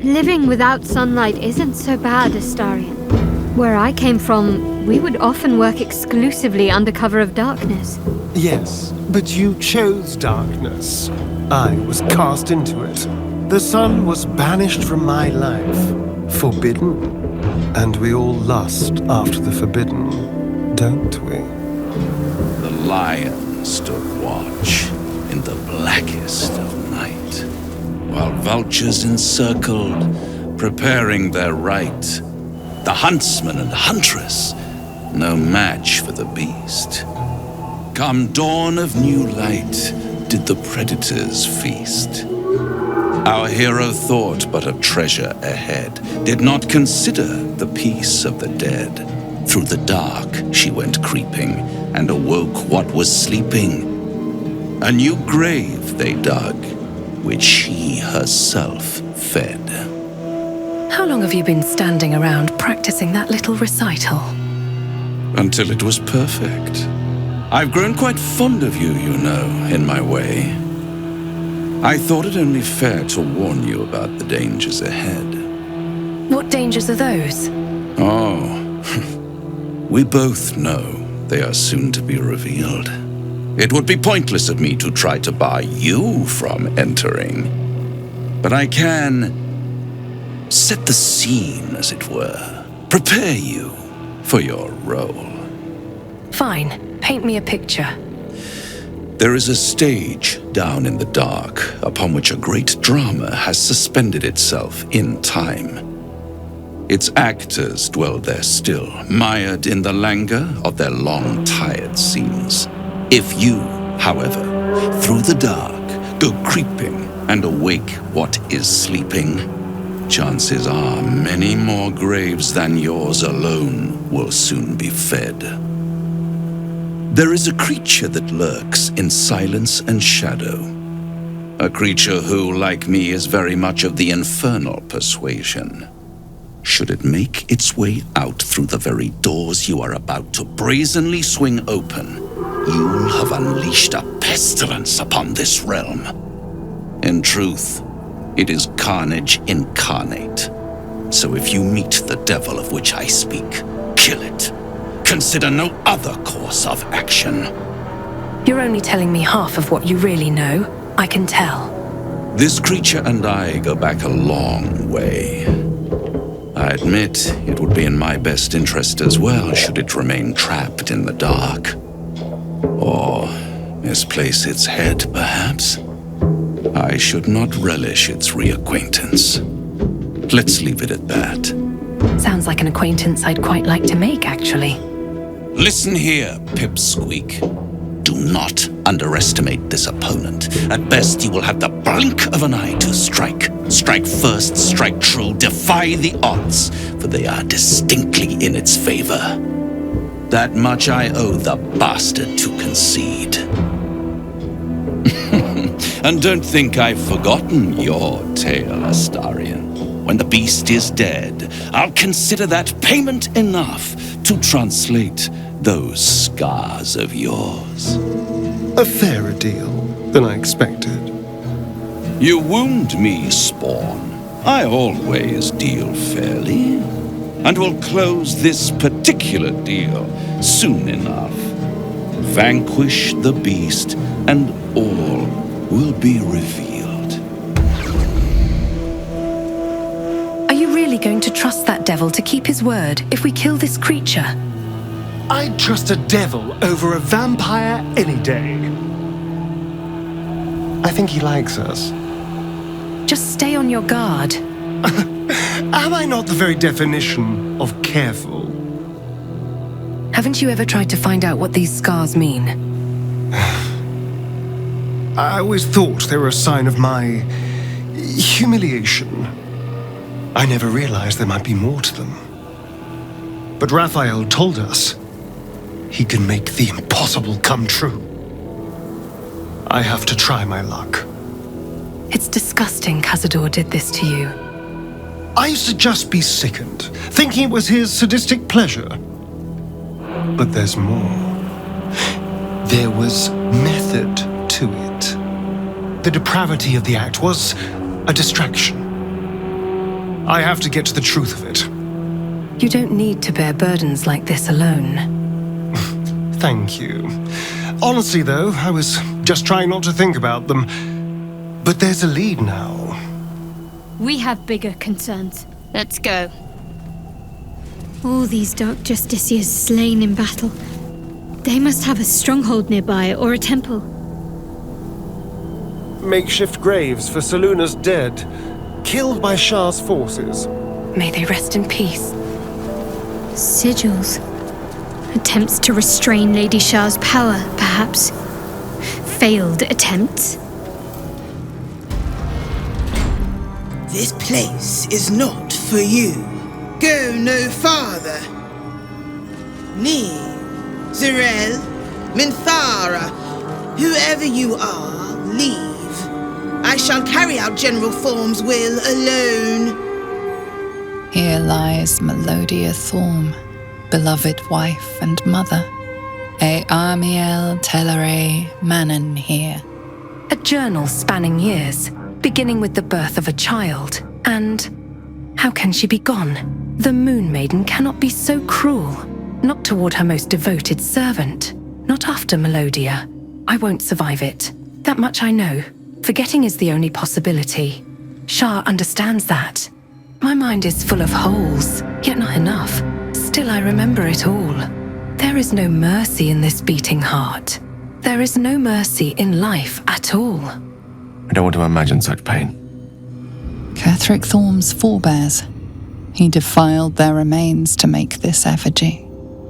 Living without sunlight isn't so bad, Astarion. Where I came from, we would often work exclusively under cover of darkness. Yes, but you chose darkness. I was cast into it. The sun was banished from my life, forbidden. And we all lust after the forbidden, don't we? The lion stood watch in the blackest of night, while vultures encircled, preparing their right. The huntsman and huntress, no match for the beast. Come dawn of new light, did the predators feast. Our hero thought but of treasure ahead, did not consider the peace of the dead. Through the dark she went creeping, and awoke what was sleeping. A new grave they dug, which she herself fed. How long have you been standing around practicing that little recital? Until it was perfect. I've grown quite fond of you, you know, in my way. I thought it only fair to warn you about the dangers ahead. What dangers are those? Oh, we both know they are soon to be revealed. It would be pointless of me to try to bar you from entering. But I can set the scene, as it were. Prepare you for your role. Fine. Paint me a picture. There is a stage down in the dark upon which a great drama has suspended itself in time. Its actors dwell there still, mired in the languor of their long tired scenes. If you, however, through the dark, go creeping and awake what is sleeping, chances are many more graves than yours alone will soon be fed. There is a creature that lurks in silence and shadow. A creature who, like me, is very much of the infernal persuasion. Should it make its way out through the very doors you are about to brazenly swing open, you'll have unleashed a pestilence upon this realm. In truth, it is carnage incarnate. So if you meet the devil of which I speak, kill it. Consider no other course of action. You're only telling me half of what you really know. I can tell. This creature and I go back a long way. I admit it would be in my best interest as well should it remain trapped in the dark. Or misplace its head, perhaps. I should not relish its reacquaintance. Let's leave it at that. Sounds like an acquaintance I'd quite like to make, actually. Listen here, Pipsqueak. Do not underestimate this opponent. At best, you will have the blink of an eye to strike. Strike first, strike true, defy the odds, for they are distinctly in its favor. That much I owe the bastard to concede. And don't think I've forgotten your tale, Astarion. When the beast is dead, I'll consider that payment enough to translate those scars of yours. A fairer deal than I expected. You wound me, Spawn. I always deal fairly, and will close this particular deal soon enough. Vanquish the beast, and all will be revealed. Are you really going to trust that devil to keep his word if we kill this creature? I'd trust a devil over a vampire any day. I think he likes us. Just stay on your guard. Am I not the very definition of careful? Haven't you ever tried to find out what these scars mean? I always thought they were a sign of my humiliation. I never realized there might be more to them. But Raphael told us he can make the impossible come true. I have to try my luck. It's disgusting Cazador did this to you. I used to just be sickened, thinking it was his sadistic pleasure. But there's more. There was method to it. The depravity of the act was a distraction. I have to get to the truth of it. You don't need to bear burdens like this alone. Thank you. Honestly, though, I was just trying not to think about them. But there's a lead now. We have bigger concerns. Let's go. All these Dark Justiciars slain in battle. They must have a stronghold nearby, or a temple. Makeshift graves for Selûne's dead, killed by Shar's forces. May they rest in peace. Sigils. Attempts to restrain Lady Shar's power, perhaps. Failed attempts. This place is not for you. Go no farther. Ni, Zerel, Minthara, whoever you are, leave. I shall carry out General Thorm's will alone. Here lies Melodia Thorm, beloved wife and mother. E Amiel Telere Manon here. A journal spanning years, beginning with the birth of a child. And how can she be gone? The Moon Maiden cannot be so cruel. Not toward her most devoted servant. Not after Melodia. I won't survive it. That much I know. Forgetting is the only possibility. Shar understands that. My mind is full of holes, yet not enough. Still I remember it all. There is no mercy in this beating heart. There is no mercy in life at all. I don't want to imagine such pain. Ketheric Thorm's forebears. He defiled their remains to make this effigy.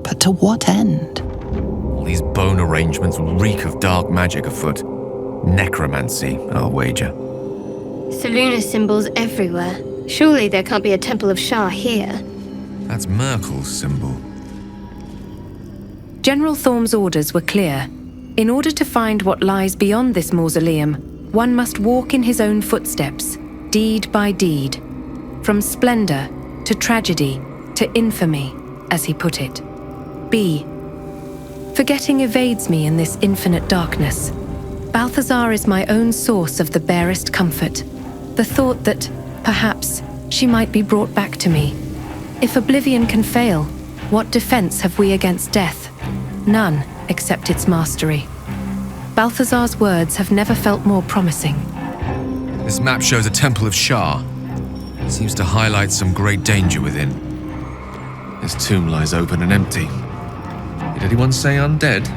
But to what end? All these bone arrangements reek of dark magic afoot. Necromancy, I'll wager. Selûne symbols everywhere. Surely there can't be a Temple of Shar here. That's Merkel's symbol. General Thorm's orders were clear. In order to find what lies beyond this mausoleum, one must walk in his own footsteps, deed by deed. From splendor to tragedy to infamy, as he put it. B. Forgetting evades me in this infinite darkness. Balthazar is my own source of the barest comfort. The thought that, perhaps, she might be brought back to me. If oblivion can fail, what defense have we against death? None, except its mastery. Balthazar's words have never felt more promising. This map shows a Temple of Shar. Seems to highlight some great danger within. This tomb lies open and empty. Did anyone say undead?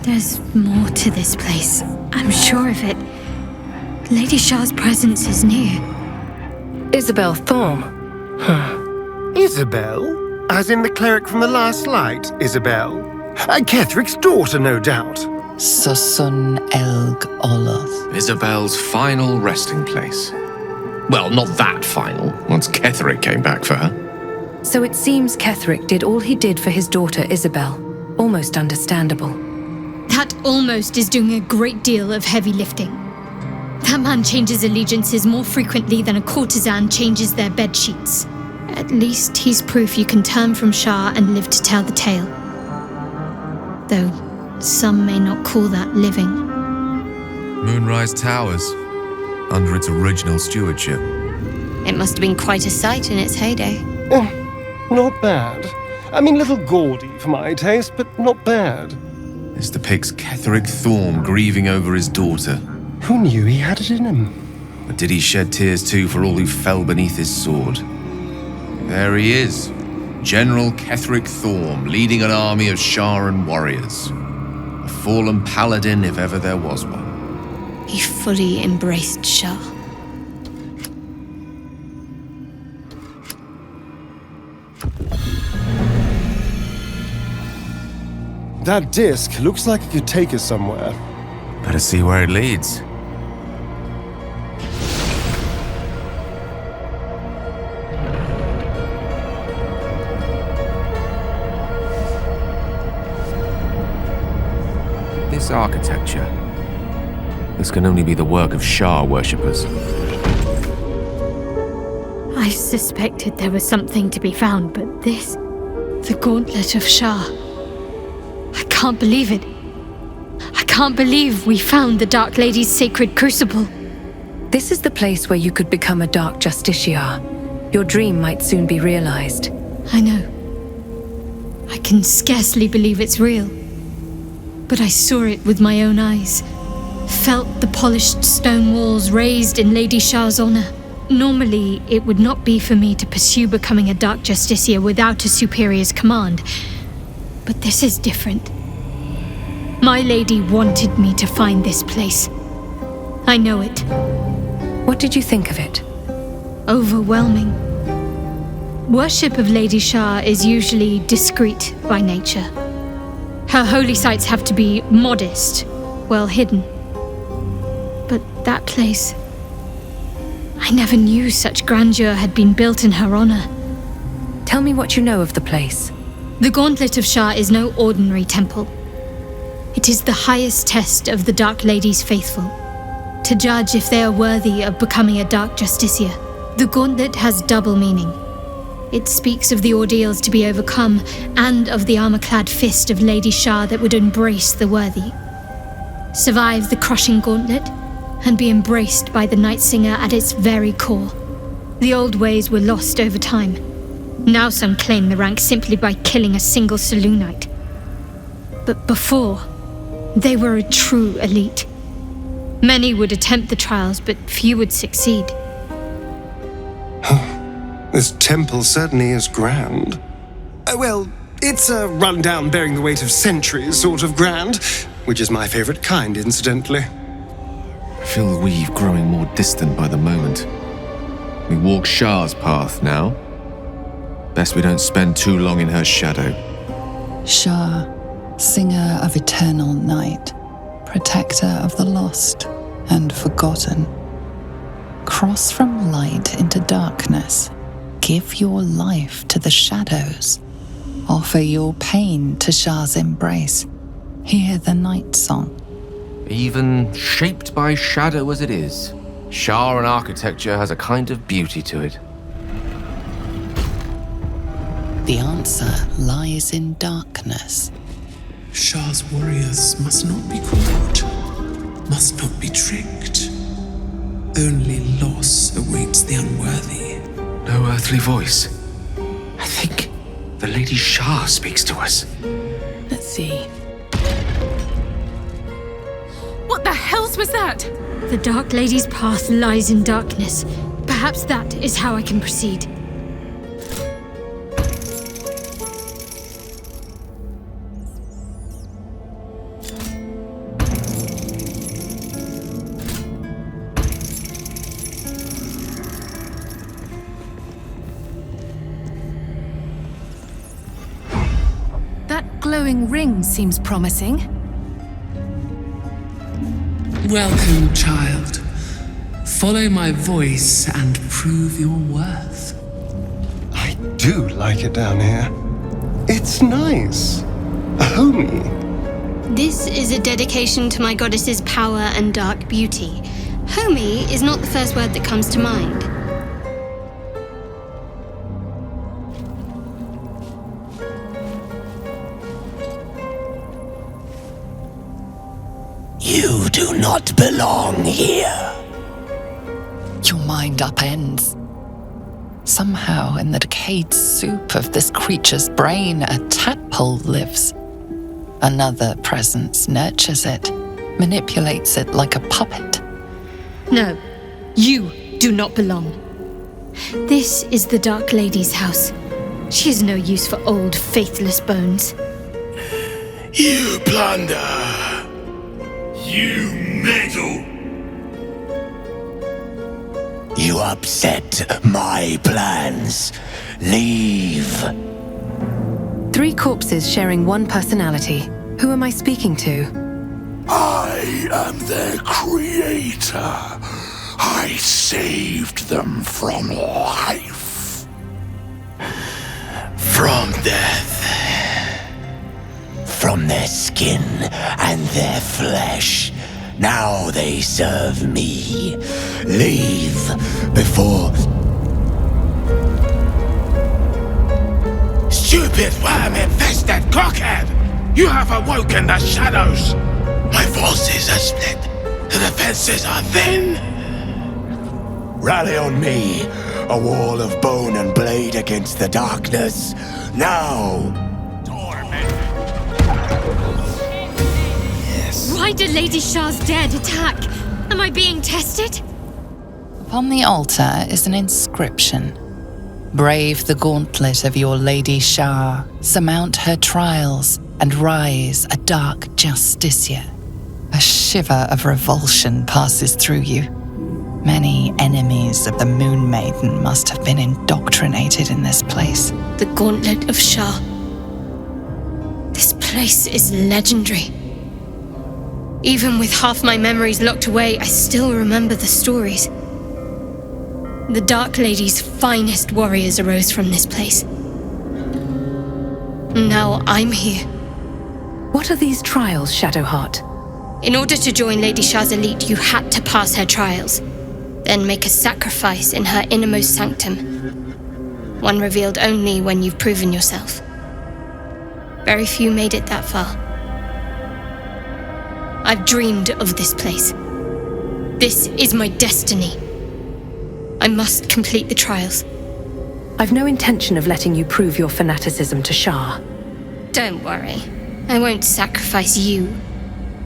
There's more to this place. I'm sure of it. Lady Shar's presence is near. Isabel Thorm. Isabel? As in the cleric from the last light, Isabel? Ketheric's daughter, no doubt. Susun Elg Oloth. Isabel's final resting place. Well, not that final, once Ketheric came back for her. So it seems Ketheric did all he did for his daughter Isabel. Almost understandable. That almost is doing a great deal of heavy lifting. That man changes allegiances more frequently than a courtesan changes their bedsheets. At least he's proof you can turn from Shar and live to tell the tale. Though some may not call that living. Moonrise Towers, under its original stewardship. It must have been quite a sight in its heyday. Not bad. I mean, little gaudy for my taste, but not bad. This depicts Ketheric Thorm grieving over his daughter. Who knew he had it in him? But did he shed tears too for all who fell beneath his sword? There he is, General Ketheric Thorm, leading an army of Sharan warriors. A fallen paladin if ever there was one. He fully embraced Shar. That disc looks like it could take us somewhere. Better see where it leads. This architecture. This can only be the work of Shar worshippers. I suspected there was something to be found, but this... the Gauntlet of Shar. I can't believe it. I can't believe we found the Dark Lady's sacred crucible. This is the place where you could become a Dark Justiciar. Your dream might soon be realized. I know. I can scarcely believe it's real. But I saw it with my own eyes. Felt the polished stone walls raised in Lady Shar's honor. Normally, it would not be for me to pursue becoming a Dark Justiciar without a superior's command. But this is different. My lady wanted me to find this place. I know it. What did you think of it? Overwhelming. Worship of Lady Shar is usually discreet by nature. Her holy sites have to be modest, well hidden. But that place... I never knew such grandeur had been built in her honor. Tell me what you know of the place. The Gauntlet of Shar is no ordinary temple. It is the highest test of the Dark Lady's faithful, to judge if they are worthy of becoming a Dark Justiciar. The Gauntlet has double meaning. It speaks of the ordeals to be overcome, and of the armor-clad fist of Lady Shar that would embrace the worthy. Survive the crushing gauntlet, and be embraced by the Nightsinger at its very core. The old ways were lost over time. Now some claim the rank simply by killing a single Selûnite. But before, they were a true elite. Many would attempt the trials, but few would succeed. This temple certainly is grand. Well, it's a rundown bearing the weight of centuries sort of grand, which is my favorite kind, incidentally. I feel the weave growing more distant by the moment. We walk Shar's path now. Best we don't spend too long in her shadow. Shar, singer of eternal night, protector of the lost and forgotten. Cross from light into darkness. Give your life to the shadows. Offer your pain to Shar's embrace. Hear the Nightsong. Even shaped by shadow as it is, Shar and architecture has a kind of beauty to it. The answer lies in darkness. Shar's warriors must not be caught, must not be tricked. Only loss awaits the unworthy. No earthly voice. I think the Lady Shar speaks to us. Let's see. What the hells was that? The Dark Lady's path lies in darkness. Perhaps that is how I can proceed. That glowing ring seems promising. Welcome, child. Follow my voice and prove your worth. I do like it down here. It's nice. Homey. This is a dedication to my goddess's power and dark beauty. Homey is not the first word that comes to mind. You do not belong here. Your mind upends. Somehow, in the decayed soup of this creature's brain, a tadpole lives. Another presence nurtures it, manipulates it like a puppet. No, you do not belong. This is the Dark Lady's house. She is no use for old, faithless bones. You plunder. You meddle. You upset my plans. Leave. 3 corpses sharing one personality. Who am I speaking to? I am their creator. I saved them from life. From death. From their skin and their flesh. Now they serve me. Leave before... Stupid worm-infested cockhead! You have awoken the shadows! My forces are split. The defenses are thin. Rally on me, A wall of bone and blade against the darkness. Now! Yes. Why did Lady Shar's dead attack? Am I being tested? Upon the altar is an inscription. Brave the gauntlet of your Lady Shar, surmount her trials, and rise a dark justiciar. A shiver of revulsion passes through you. Many enemies of the Moon Maiden must have been indoctrinated in this place. The Gauntlet of Shar. This place is legendary. Even with half my memories locked away, I still remember the stories. The Dark Lady's finest warriors arose from this place. Now I'm here. What are these trials, Shadowheart? In order to join Lady Shar's elite, you had to pass her trials, then make a sacrifice in her innermost sanctum. One revealed only when you've proven yourself. Very few made it that far. I've dreamed of this place. This is my destiny. I must complete the trials. I've no intention of letting you prove your fanaticism to Shar. Don't worry. I won't sacrifice you.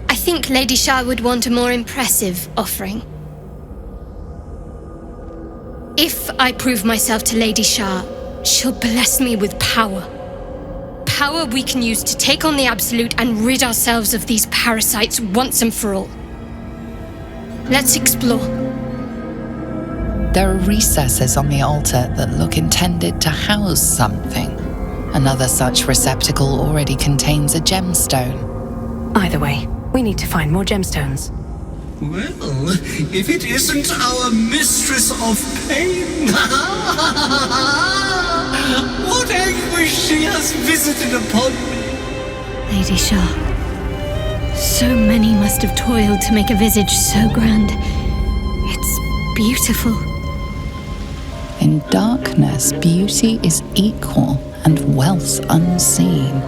I think Lady Shar would want a more impressive offering. If I prove myself to Lady Shar, she'll bless me with power. Power we can use to take on the Absolute and rid ourselves of these parasites once and for all. Let's explore. There are recesses on the altar that look intended to house something. Another such receptacle already contains a gemstone. Either way, we need to find more gemstones. Well, if it isn't our mistress of pain. What anguish she has visited upon me. Lady Shar. So many must have toiled to make a visage so grand. It's beautiful. In darkness, beauty is equal and wealth unseen.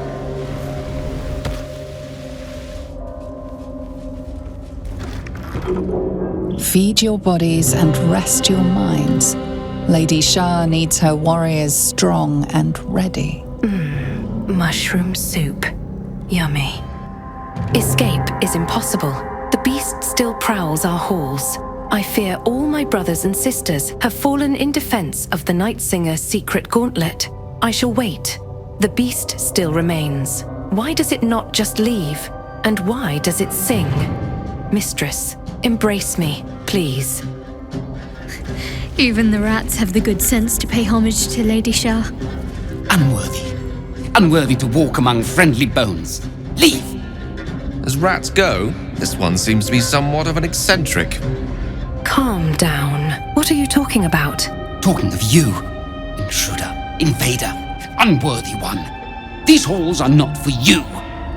Feed your bodies and rest your minds. Lady Shar needs her warriors strong and ready. Mushroom soup. Yummy. Escape is impossible. The beast still prowls our halls. I fear all my brothers and sisters have fallen in defense of the Nightsinger's secret gauntlet. I shall wait. The beast still remains. Why does it not just leave? And why does it sing? Mistress, embrace me, please. Even the rats have the good sense to pay homage to Lady Shar. Unworthy. Unworthy to walk among friendly bones. Leave! As rats go, this one seems to be somewhat of an eccentric. Calm down. What are you talking about? Talking of you. Intruder. Invader. Unworthy one. These halls are not for you.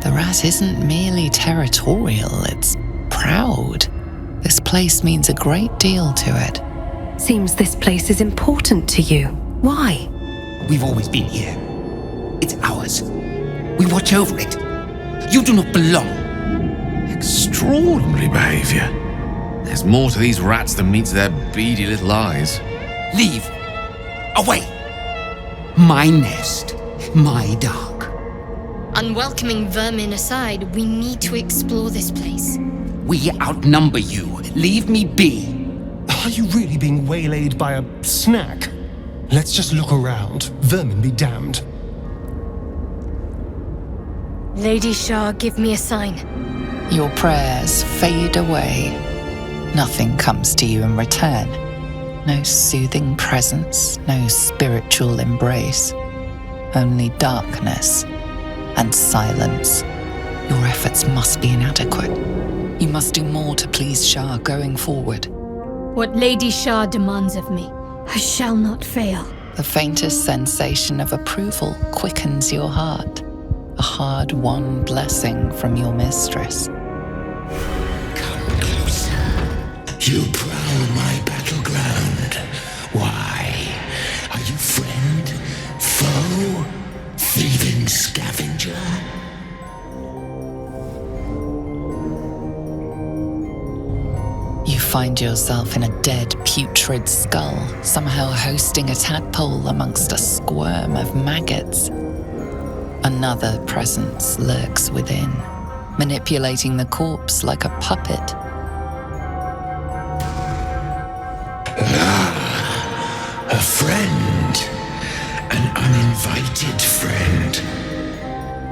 The rat isn't merely territorial, it's proud. This place means a great deal to it. Seems this place is important to you. Why? We've always been here. It's ours. We watch over it. You do not belong. Extraordinary behavior. There's more to these rats than meets their beady little eyes. Leave. Away. My nest. My dark. Unwelcoming vermin aside, we need to explore this place. We outnumber you. Leave me be. Are you really being waylaid by a snack? Let's just look around. Vermin be damned. Lady Shar, give me a sign. Your prayers fade away. Nothing comes to you in return. No soothing presence, no spiritual embrace. Only darkness and silence. Your efforts must be inadequate. You must do more to please Shar going forward. What Lady Shar demands of me, I shall not fail. The faintest sensation of approval quickens your heart. A hard-won blessing from your mistress. Come closer. You prowl my battleground. Why? Are you friend? Foe? Thieving scavenger? You find yourself in a dead, putrid skull, somehow hosting a tadpole amongst a squirm of maggots. Another presence lurks within, manipulating the corpse like a puppet. A friend. An uninvited friend.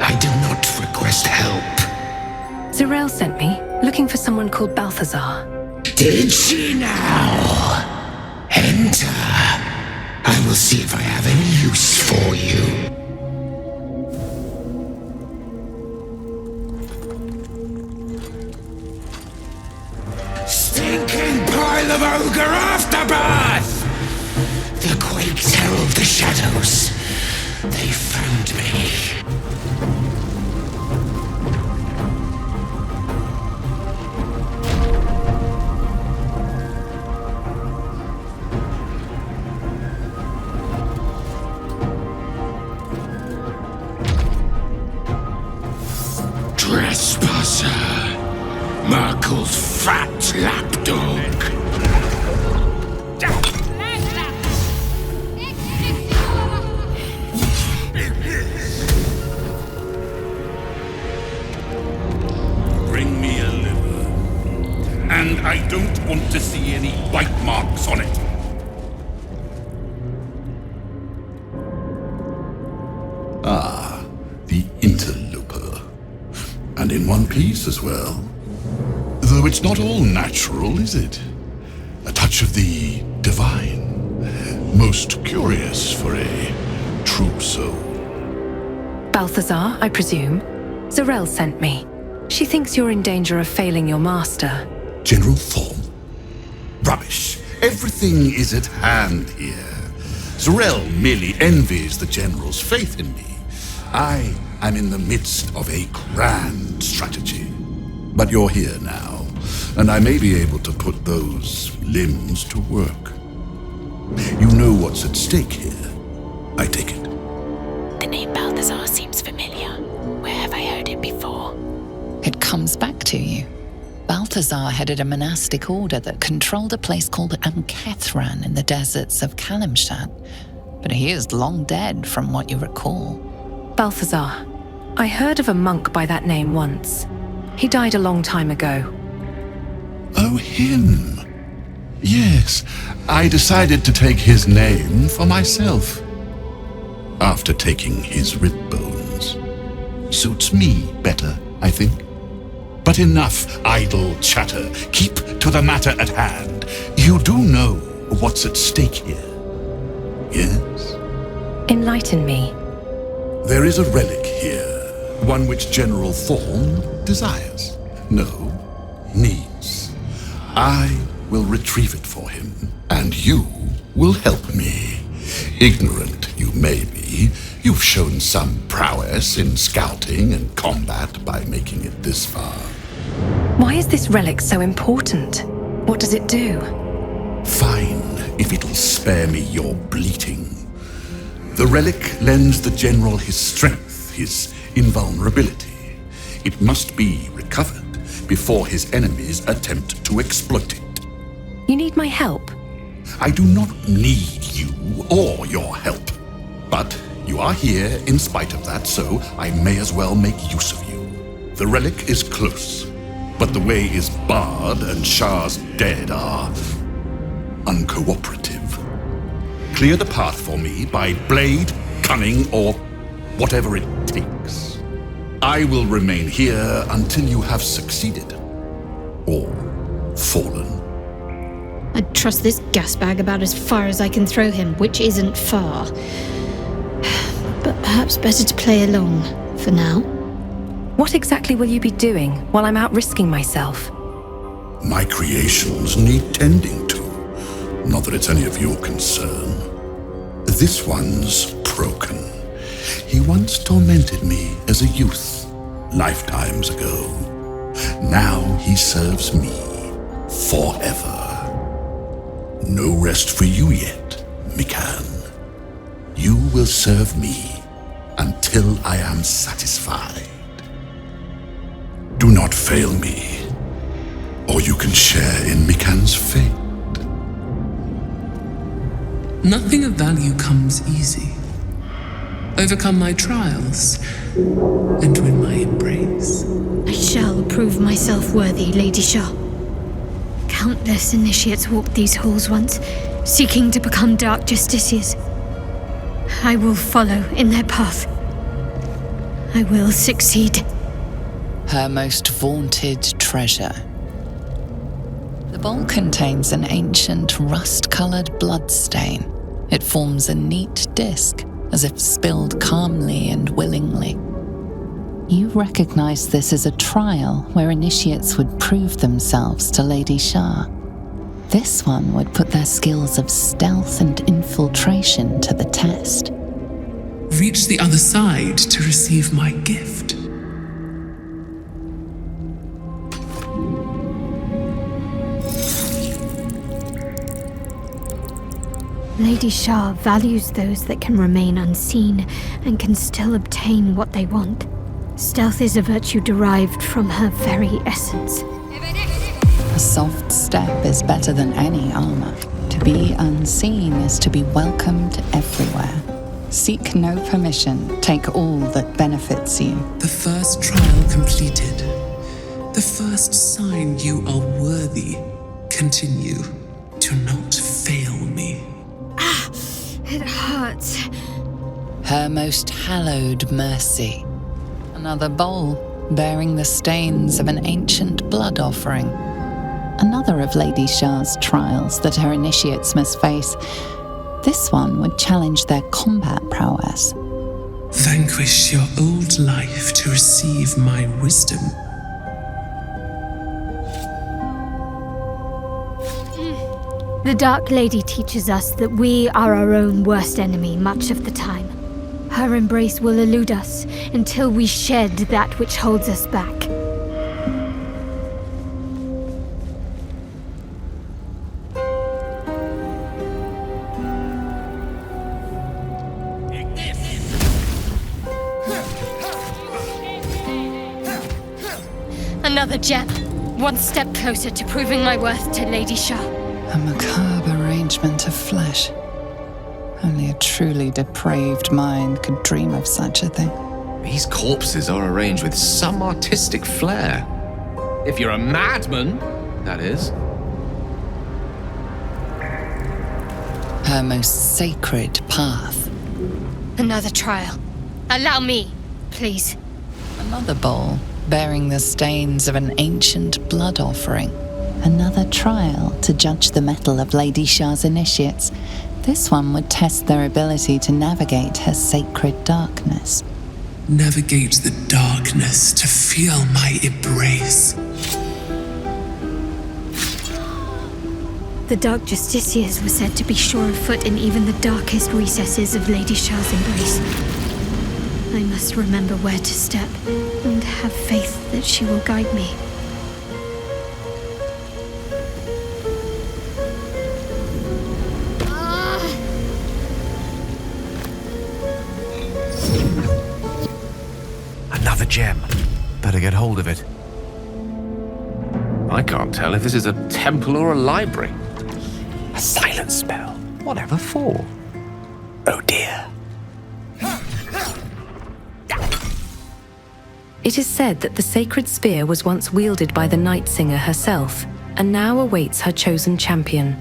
I did not request help. Zarel sent me, looking for someone called Balthazar. Did she now? Enter. I will see if I have any use for you. Stinking pile of ogre aftermath! The quakes held the shadows. They found me. Trespasser. Merkel's fat lapdog. Bring me a liver. And I don't want to see any white marks on it. Ah, the interloper. And in one piece as well. Though it's not all natural, is it? A touch of the divine. Most curious for a true soul. Balthazar, I presume. Zarel sent me. She thinks you're in danger of failing your master. General Thorm? Rubbish. Everything is at hand here. Zarel merely envies the General's faith in me. I am in the midst of a grand strategy. But you're here now, and I may be able to put those limbs to work. You know what's at stake here, I take it. The name Balthazar seems familiar. Where have I heard it before? It comes back to you. Balthazar headed a monastic order that controlled a place called Amkethran in the deserts of Kalimshat, but he is long dead from what you recall. Balthazar. I heard of a monk by that name once. He died a long time ago. Oh, him. Yes, I decided to take his name for myself. After taking his rib bones. Suits me better, I think. But enough idle chatter. Keep to the matter at hand. You do know what's at stake here, yes? Enlighten me. There is a relic here, one which General Thorm desires. No, needs. I will retrieve it for him, and you will help me. Ignorant you may be, you've shown some prowess in scouting and combat by making it this far. Why is this relic so important? What does it do? Fine, if it'll spare me your bleating. The relic lends the General his strength, his invulnerability. It must be recovered before his enemies attempt to exploit it. You need my help? I do not need you or your help. But you are here in spite of that, so I may as well make use of you. The relic is close, but the way is barred and Shar's dead are uncooperative. Clear the path for me by blade, cunning, or whatever it takes. I will remain here until you have succeeded. Or fallen. I'd trust this gas bag about as far as I can throw him, which isn't far. But perhaps better to play along, for now. What exactly will you be doing while I'm out risking myself? My creations need tending to. Not that it's any of your concern. This one's broken. He once tormented me as a youth, lifetimes ago. Now he serves me forever. No rest for you yet, Mikan. You will serve me until I am satisfied. Do not fail me, Or you can share in Mikan's fate. Nothing of value comes easy. Overcome my trials and win my embrace. I shall prove myself worthy, Lady Shar. Countless initiates walked these halls once, seeking to become Dark Justiciars. I will follow in their path. I will succeed. Her most vaunted treasure. The bowl contains an ancient rust-colored bloodstain. It forms a neat disc, as if spilled calmly and willingly. You recognize this as a trial where initiates would prove themselves to Lady Shar. This one would put their skills of stealth and infiltration to the test. Reach the other side to receive my gift. Lady Shar values those that can remain unseen and can still obtain what they want. Stealth is a virtue derived from her very essence. A soft step is better than any armor. To be unseen is to be welcomed everywhere. Seek no permission, take all that benefits you. The first trial completed. The first sign you are worthy. Continue. Do not fail me. It hurts. Her most hallowed mercy. Another bowl, bearing the stains of an ancient blood offering. Another of Lady Shar's trials that her initiates must face. This one would challenge their combat prowess. Vanquish your old life to receive my wisdom. The Dark Lady teaches us that we are our own worst enemy much of the time. Her embrace will elude us until we shed that which holds us back. Another gem. One step closer to proving my worth to Lady Shar. A macabre arrangement of flesh. Only a truly depraved mind could dream of such a thing. These corpses are arranged with some artistic flair. If you're a madman, that is. Her most sacred path. Another trial. Allow me, please. Another bowl, bearing the stains of an ancient blood offering. Another trial to judge the mettle of Lady Shar's initiates. This one would test their ability to navigate her sacred darkness. Navigate the darkness to feel my embrace. The Dark Justiciars were said to be sure of foot in even the darkest recesses of Lady Shar's embrace. I must remember where to step and have faith that she will guide me. Another gem. Better get hold of it. I can't tell if this is a temple or a library. A silence spell. Whatever for? Oh dear. It is said that the sacred spear was once wielded by the Nightsinger herself, and now awaits her chosen champion.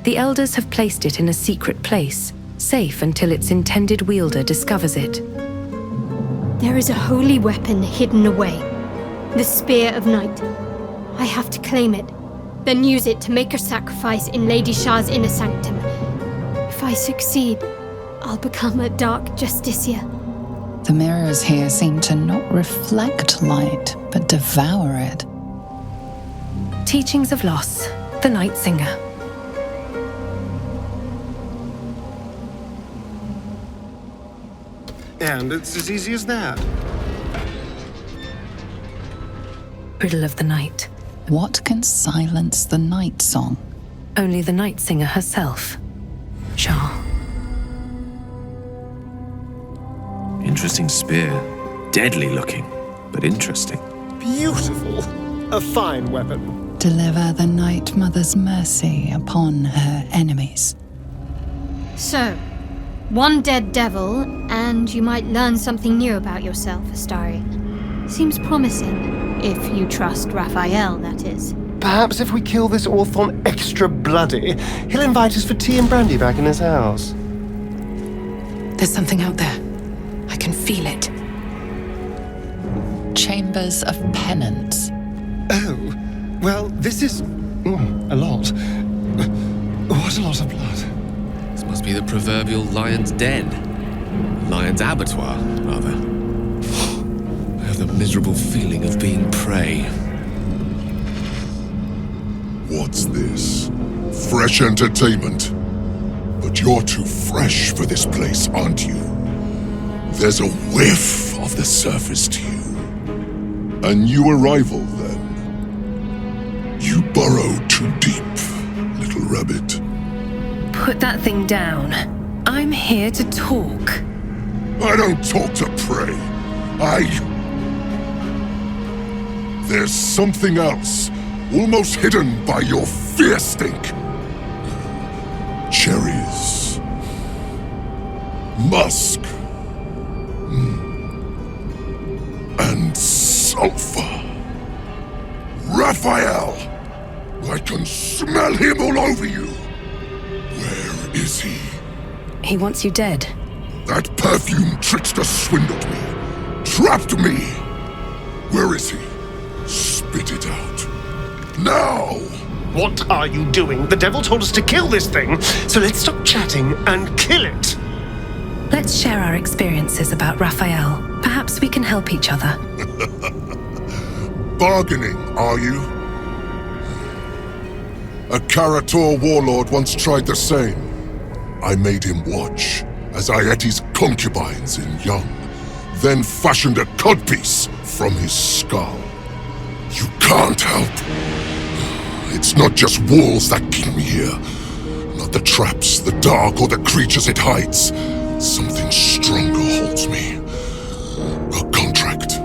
The elders have placed it in a secret place, safe until its intended wielder discovers it. There is a holy weapon hidden away. The Spear of Night. I have to claim it, then use it to make her sacrifice in Lady Shar's inner sanctum. If I succeed, I'll become a Dark Justiciar. The mirrors here seem to not reflect light, but devour it. Teachings of Loss, the Nightsinger. And it's as easy as that. Riddle of the Night. What can silence the Nightsong? Only the Nightsinger herself. Shar. Interesting spear. Deadly looking, but interesting. Beautiful. A fine weapon. deliver the Night Mother's mercy upon her enemies. So, one dead devil, and you might learn something new about yourself, Astarion. Seems promising, if you trust Raphael, that is. Perhaps if we kill this orthon extra bloody, he'll invite us for tea and brandy back in his house. There's something out there. I can feel it. Chambers of penance. Oh, well, this is a lot. What a lot of blood. This must be the proverbial lion's den. Lion's abattoir, rather. I have the miserable feeling of being prey. What's this? Fresh entertainment? But you're too fresh for this place, aren't you? There's a whiff of the surface to you. A new arrival, then. You burrowed too deep, little rabbit. Put that thing down. I'm here to talk. I don't talk to prey. There's something else, almost hidden by your fear stink. Cherries. Musk. And sulfur. Raphael! I can smell him all over you. Where is he? He wants you dead. That perfume trickster swindled me. Trapped me. Where is he? Spit it out. Now! What are you doing? The devil told us to kill this thing, so let's stop chatting and kill it. Let's share our experiences about Raphael. Perhaps we can help each other. Bargaining, are you? A Karator warlord once tried the same. I made him watch as I ate his concubines in young, then fashioned a codpiece from his skull. You can't help. It's not just walls that keep me here. Not the traps, the dark, or the creatures it hides. Something stronger holds me. A contract.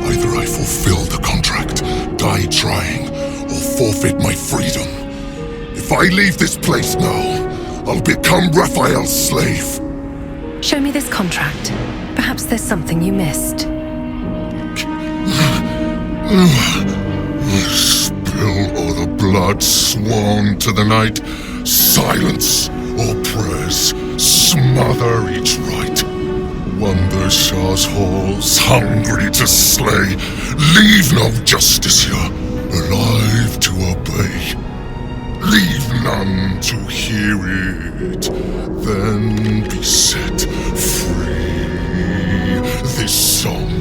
Either I fulfill the contract, die trying, or forfeit my freedom. If I leave this place now, I'll become Raphael's slave. Show me this contract. Perhaps there's something you missed. Spill all the blood sworn to the night. Silence all prayers. Smother each rite. Wander Shar's halls, hungry to slay. Leave no justice here, alive to obey. Leave none to hear it, then be set free. This song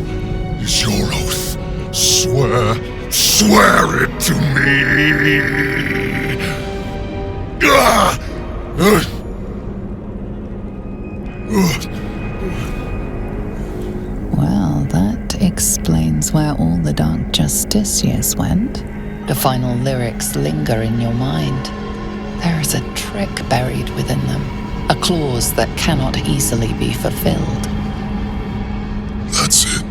is your oath. Swear it to me. Well, that explains where all the Dark Justiciars went. The final lyrics linger in your mind. There is a trick buried within them, a clause that cannot easily be fulfilled. That's it.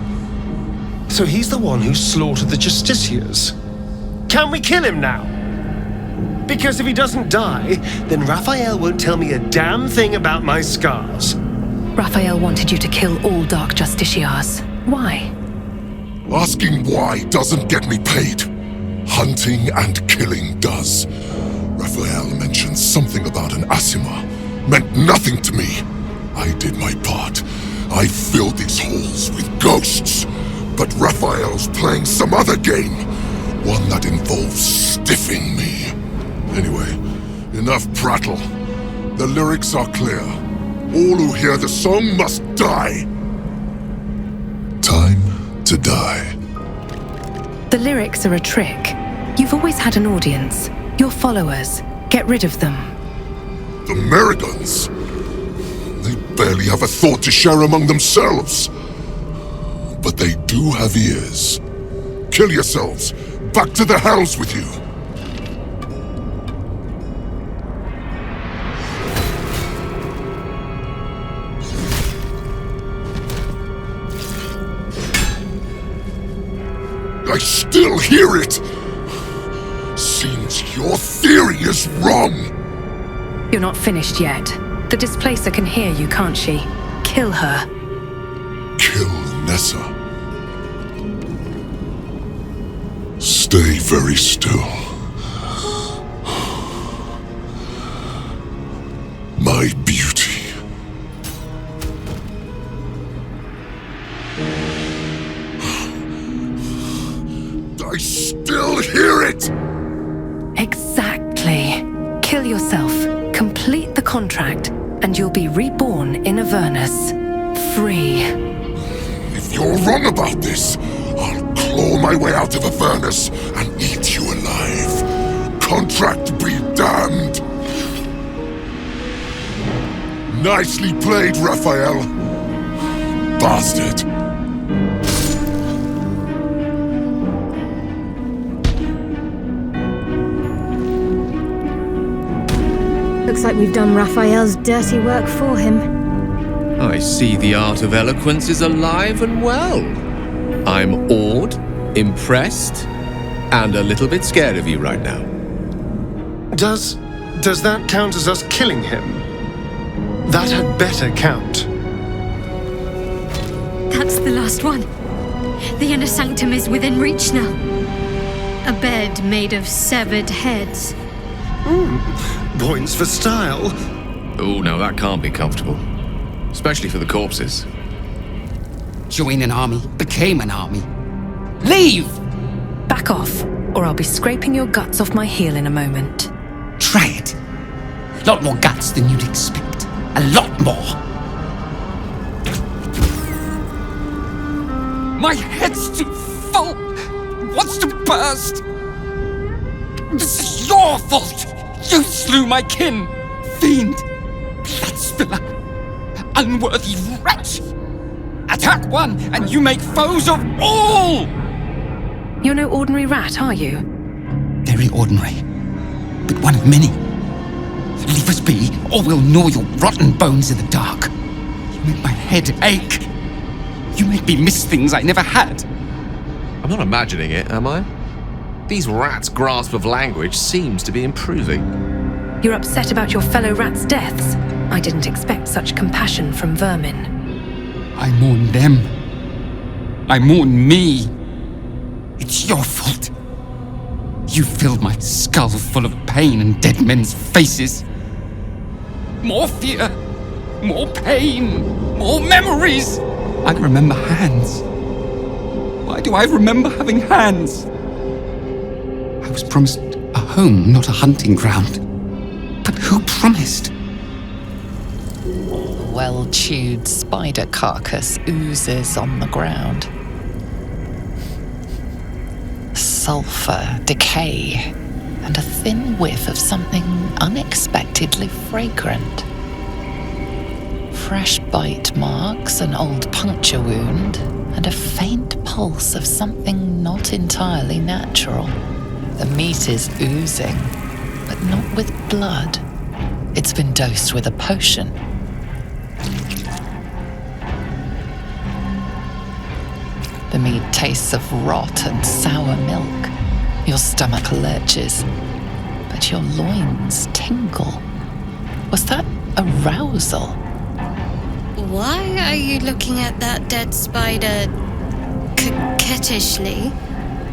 So he's the one who slaughtered the Justiciars. Can we kill him now? Because if he doesn't die, then Raphael won't tell me a damn thing about my scars. Raphael wanted you to kill all Dark Justiciars. Why? Asking why doesn't get me paid. Hunting and killing does. Raphael mentioned something about an Asima. Meant nothing to me. I did my part. I filled these halls with ghosts. But Raphael's playing some other game. One that involves stiffing me. Anyway, enough prattle. The lyrics are clear. All who hear the song must die. Time to die. The lyrics are a trick. You've always had an audience. Your followers. Get rid of them. The Merigans? They barely have a thought to share among themselves. But they do have ears. Kill yourselves. Back to the hells with you. I I still hear it! Seems your theory is wrong! You're not finished yet. The Displacer can hear you, can't she? Kill her. Kill Nessa. Stay very still. My beauty. I still hear it! Exactly. Kill yourself, complete the contract, and you'll be reborn in Avernus. Free. If you're wrong about this, I'll claw my way out of Avernus and eat you alive. Contract be damned! Nicely played, Raphael. Bastard. Looks like we've done Raphael's dirty work for him. I see the art of eloquence is alive and well. I'm awed, impressed, and a little bit scared of you right now. Does that count as us killing him? That had better count. That's the last one. The inner sanctum is within reach now. A bed made of severed heads. Points for style. Oh, now that can't be comfortable. Especially for the corpses. Join an army, became an army. Leave! Back off, or I'll be scraping your guts off my heel in a moment. Try it. A lot more guts than you'd expect. A lot more. My head's too full. It wants to burst. This is your fault. You slew my kin. Fiend. Blood spiller. Unworthy wretch. Attack one, and you make foes of all! You're no ordinary rat, are you? Very ordinary, but one of many. Leave us be, or we'll gnaw your rotten bones in the dark. You make my head ache. You make me miss things I never had. I'm not imagining it, am I? These rats' grasp of language seems to be improving. You're upset about your fellow rats' deaths? I didn't expect such compassion from vermin. I mourn them. I mourn me. It's your fault. You filled my skull full of pain and dead men's faces. More fear, more pain, more memories. I remember hands. Why do I remember having hands? I was promised a home, not a hunting ground. But who promised? A well-chewed spider carcass oozes on the ground. Sulfur, decay, and a thin whiff of something unexpectedly fragrant. Fresh bite marks, an old puncture wound, and a faint pulse of something not entirely natural. The meat is oozing, but not with blood. It's been dosed with a potion. The meat tastes of rot and sour milk. Your stomach lurches, but your loins tingle. Was that arousal? Why are you looking at that dead spider coquettishly?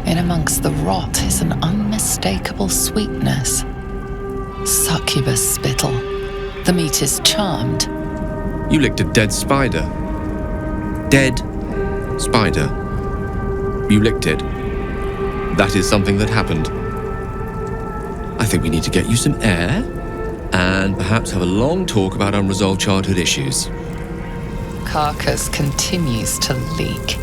In amongst the rot is an unmistakable sweetness. Succubus spittle. The meat is charmed. You licked a dead spider. Dead spider. You licked it. That is something that happened. I think we need to get you some air and perhaps have a long talk about unresolved childhood issues. Carcass continues to leak.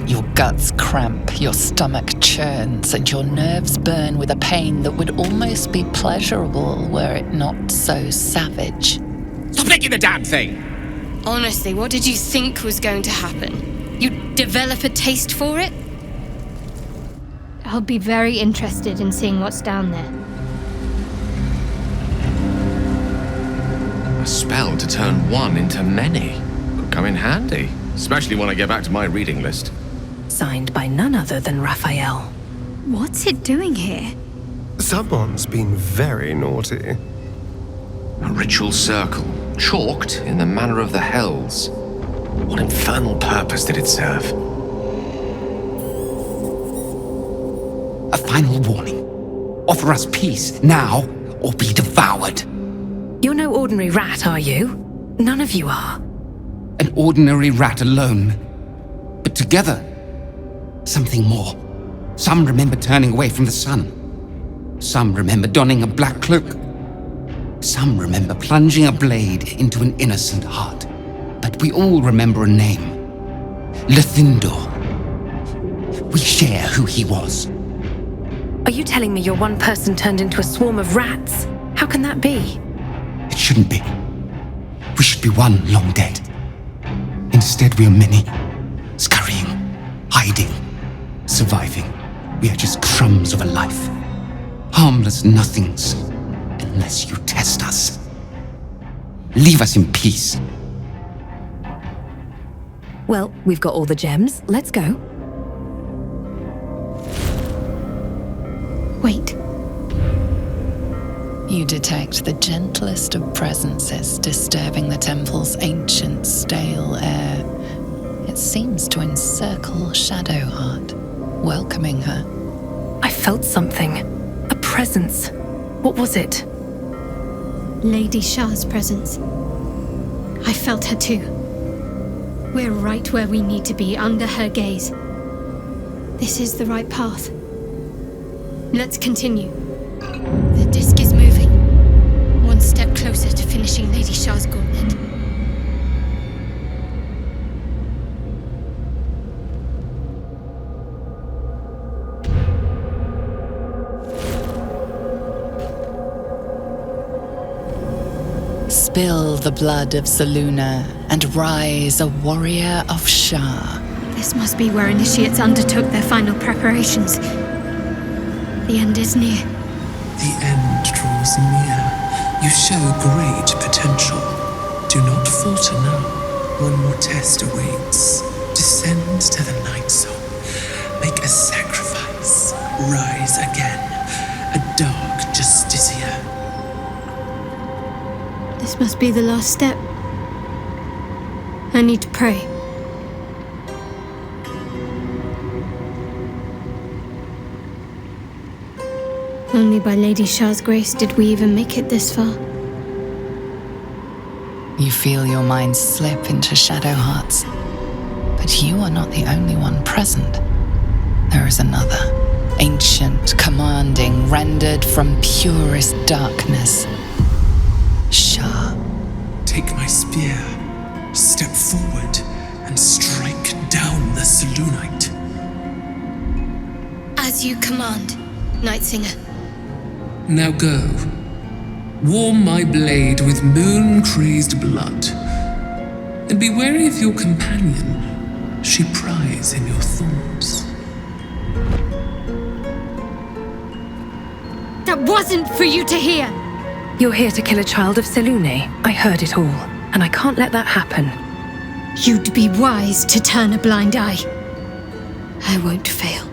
Your guts cramp, your stomach churns, and your nerves burn with a pain that would almost be pleasurable were it not so savage. Stop licking the damn thing! Honestly, what did you think was going to happen? You'd develop a taste for it? I'll be very interested in seeing what's down there. A spell to turn one into many. Could come in handy, especially when I get back to my reading list. Signed by none other than Raphael. What's it doing here? Someone's been very naughty. A ritual circle, chalked in the manner of the Hells. What infernal purpose did it serve? A final warning. Offer us peace now, or be devoured. You're no ordinary rat, are you? None of you are. An ordinary rat alone. But together, something more. Some remember turning away from the sun. Some remember donning a black cloak. Some remember plunging a blade into an innocent heart. But we all remember a name. Lethindor. We share who he was. Are you telling me your one person turned into a swarm of rats? How can that be? It shouldn't be. We should be one long dead. Instead, we are many. Scurrying, hiding, surviving. We are just crumbs of a life. Harmless nothings, unless you test us. Leave us in peace. Well, we've got all the gems. Let's go. Wait. You detect the gentlest of presences disturbing the temple's ancient, stale air. It seems to encircle Shadowheart, welcoming her. I felt something. A presence. What was it? Lady Shar's presence. I felt her too. We're right where we need to be, under her gaze. This is the right path. Let's continue. The disc is moving. One step closer to finishing Lady Shar's gauntlet. Spill the blood of Selûne and rise a warrior of Shar. This must be where initiates undertook their final preparations. The end is near. The end draws near. You show great potential. Do not falter now. One more test awaits. Descend to the Nightsong. Make a sacrifice. Rise again. A dark justiciar. This must be the last step. I need to pray. Only by Lady Shar's grace did we even make it this far. You feel your mind slip into Shadowheart's. But you are not the only one present. There is another, ancient, commanding, rendered from purest darkness. Shar. Take my spear. Step forward and strike down the Selûnite. As you command, Nightsinger. Now go. Warm my blade with moon-crazed blood. And be wary of your companion. She pries in your thorns. That wasn't for you to hear! You're here to kill a child of Selûne. I heard it all, and I can't let that happen. You'd be wise to turn a blind eye. I won't fail.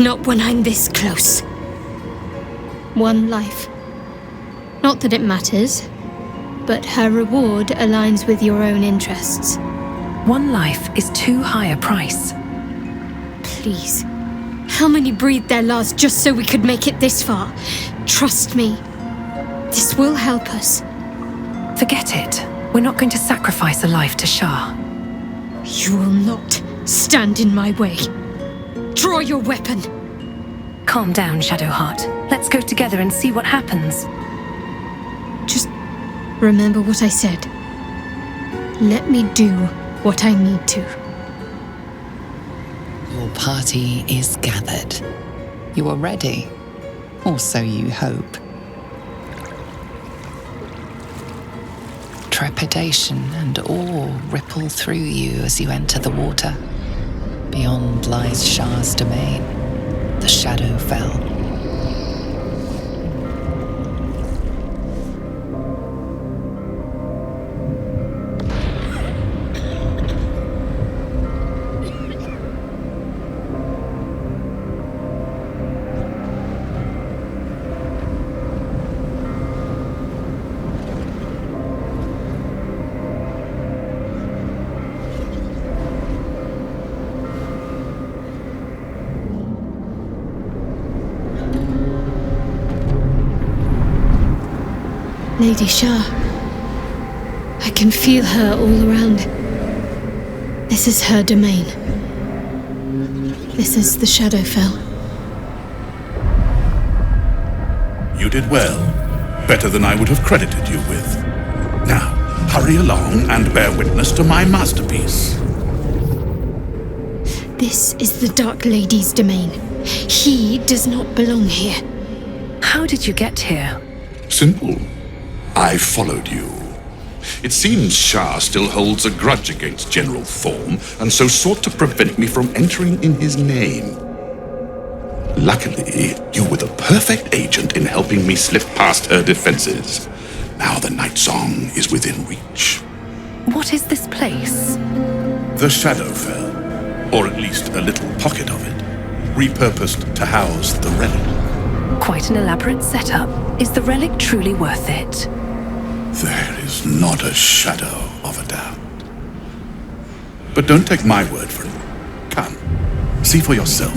Not when I'm this close. One life. Not that it matters, but her reward aligns with your own interests. One life is too high a price. Please. How many breathed their last just so we could make it this far? Trust me. This will help us. Forget it. We're not going to sacrifice a life to Shar. You will not stand in my way. Draw your weapon. Calm down, Shadowheart. Let's go together and see what happens. Just remember what I said. Let me do what I need to. Your party is gathered. You are ready. Or so you hope. Trepidation and awe ripple through you as you enter the water. Beyond lies Shar's domain, the Shadowfell. Lady Shar. I can feel her all around. This is her domain. This is the Shadowfell. You did well. Better than I would have credited you with. Now, hurry along and bear witness to my masterpiece. This is the Dark Lady's domain. He does not belong here. How did you get here? Simple. I followed you. It seems Shar still holds a grudge against General Thorm, and so sought to prevent me from entering in his name. Luckily, you were the perfect agent in helping me slip past her defenses. Now the Nightsong is within reach. What is this place? The Shadowfell, or at least a little pocket of it, repurposed to house the relic. Quite an elaborate setup. Is the relic truly worth it? There is not a shadow of a doubt. But don't take my word for it. Come, see for yourself.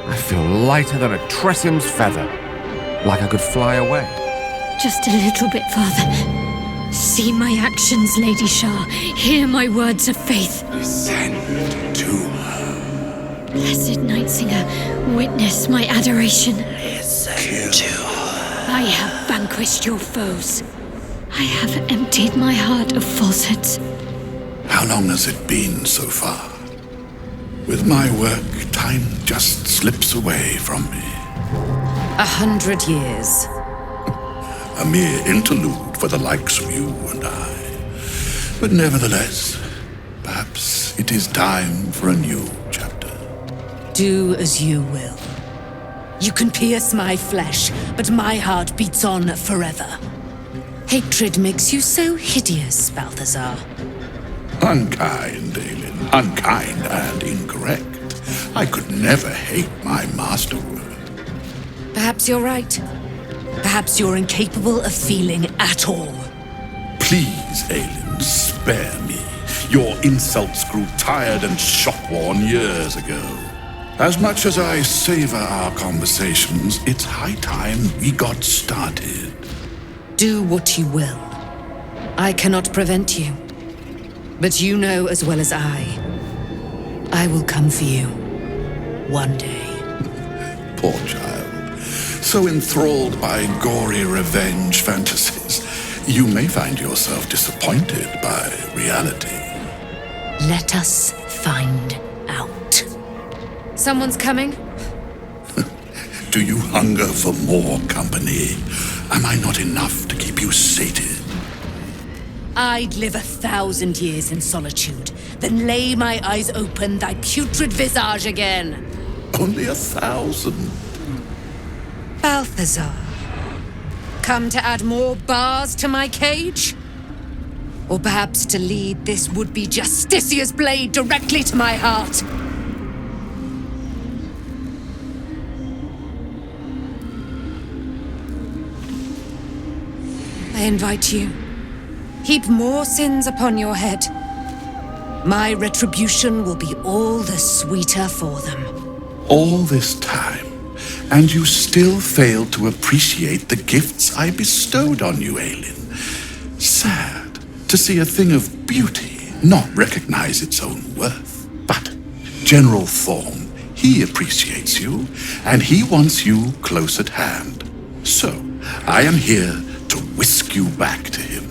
I feel lighter than a Tressim's feather. Like I could fly away. Just a little bit farther. See my actions, Lady Shar. Hear my words of faith. Listen to her. Blessed Nightsinger, witness my adoration. Listen to her. I have vanquished your foes. I have emptied my heart of falsehoods. How long has it been so far? With my work, time just slips away from me. 100 years. A mere interlude for the likes of you and I. But nevertheless, perhaps it is time for a new chapter. Do as you will. You can pierce my flesh, but my heart beats on forever. Hatred makes you so hideous, Balthazar. Unkind, Aelin. Unkind and incorrect. I could never hate my masterwork. Perhaps you're right. Perhaps you're incapable of feeling at all. Please, Aelin, spare me. Your insults grew tired and shop-worn years ago. As much as I savor our conversations, it's high time we got started. Do what you will. I cannot prevent you. But you know as well as I will come for you. One day. Poor child. So enthralled by gory revenge fantasies, you may find yourself disappointed by reality. Let us find out. Someone's coming? Do you hunger for more company? Am I not enough to keep you sated? I'd live 1,000 years in solitude, then lay my eyes open thy putrid visage again. Only 1,000? Balthazar, come to add more bars to my cage? Or perhaps to lead this would-be Justicia's blade directly to my heart? I invite you. Heap more sins upon your head. My retribution will be all the sweeter for them. All this time, and you still failed to appreciate the gifts I bestowed on you, Aelin. Sad to see a thing of beauty not recognize its own worth. But General Thorm, he appreciates you, and he wants you close at hand. So, I am here to whisk you back to him.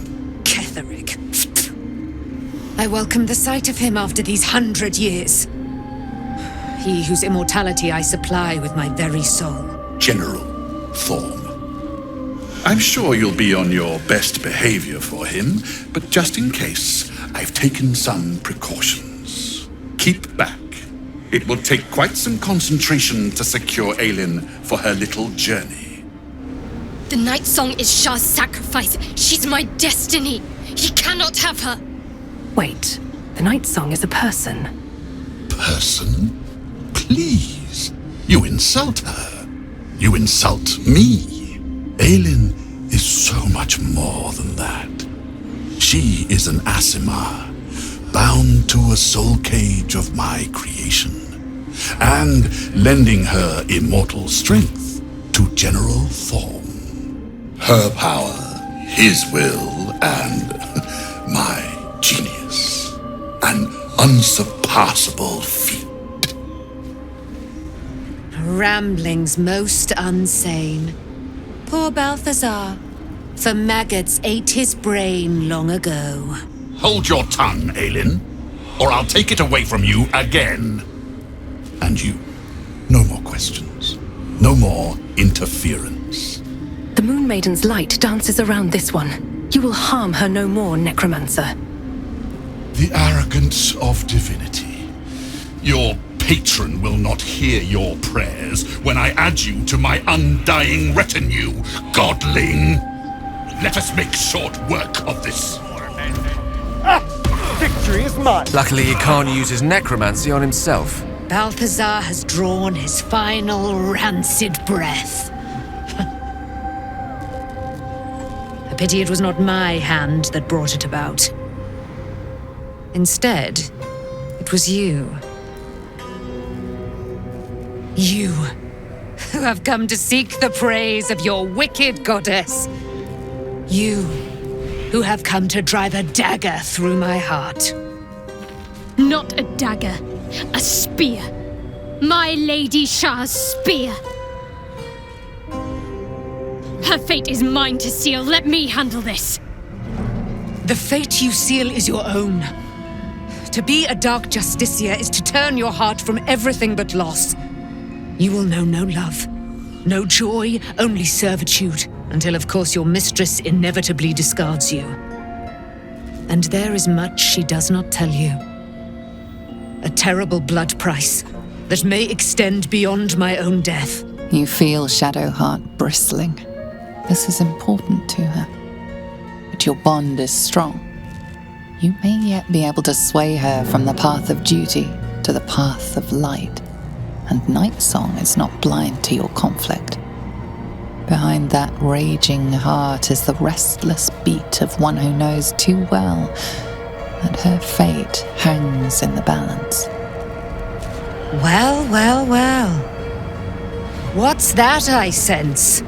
Ketherick. I welcome the sight of him after these 100 years. He whose immortality I supply with my very soul. General Thorm. I'm sure you'll be on your best behavior for him, but just in case, I've taken some precautions. Keep back. It will take quite some concentration to secure Aelin for her little journey. The Nightsong is Shar's sacrifice. She's my destiny. He cannot have her. Wait, the Nightsong is a person. Person? Please. You insult her. You insult me. Aelin is so much more than that. She is an Aasimar, bound to a soul cage of my creation, and lending her immortal strength to General Thorm. Her power, his will, and my genius. An unsurpassable feat. Ramblings most unsane. Poor Balthazar. For maggots ate his brain long ago. Hold your tongue, Aelin, or I'll take it away from you again. And you, no more questions. No more interference. The Moon Maiden's light dances around this one. You will harm her no more, necromancer. The arrogance of divinity. Your patron will not hear your prayers when I add you to my undying retinue, godling. Let us make short work of this. Victory is mine! Luckily, he can't use his necromancy on himself. Balthazar has drawn his final rancid breath. A pity it was not my hand that brought it about. Instead, it was you. You, who have come to seek the praise of your wicked goddess. You, who have come to drive a dagger through my heart. Not a dagger, a spear. My Lady Shar's spear. Her fate is mine to seal. Let me handle this. The fate you seal is your own. To be a Dark Justiciar is to turn your heart from everything but loss. You will know no love, no joy, only servitude, until of course your mistress inevitably discards you. And there is much she does not tell you. A terrible blood price that may extend beyond my own death. You feel Shadowheart bristling. This is important to her. But your bond is strong. You may yet be able to sway her from the path of duty to the path of light. And Nightsong is not blind to your conflict. Behind that raging heart is the restless beat of one who knows too well that her fate hangs in the balance. Well, well, well. What's that I sense?